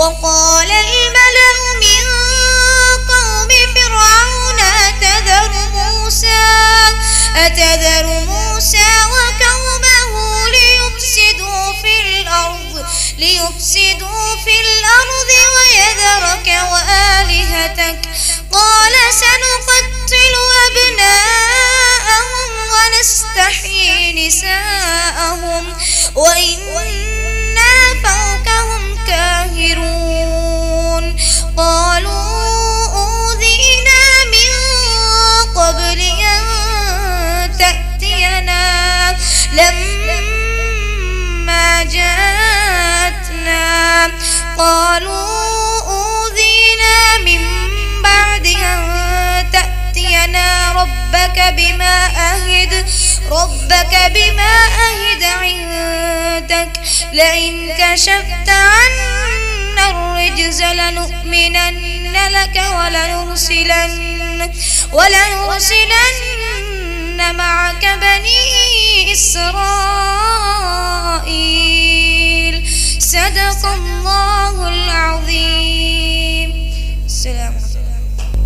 وقال الملأ من قوم فرعون أتذر موسى وقومه ليفسدوا في الأرض ويذرك وآلهتك قال سنقتل أبناءهم ونستحيي نساءهم وإنا فوقهم قاهرون قالوا أوذينا من قبل أن تأتينا لما جاءتنا قالوا أوذينا من بعد أن تأتينا ربك بما أهد عندك لئن كشفت عنا الرجز لنؤمنن لك ولنرسلن معك بني إسرائيل صدق الله العظيم.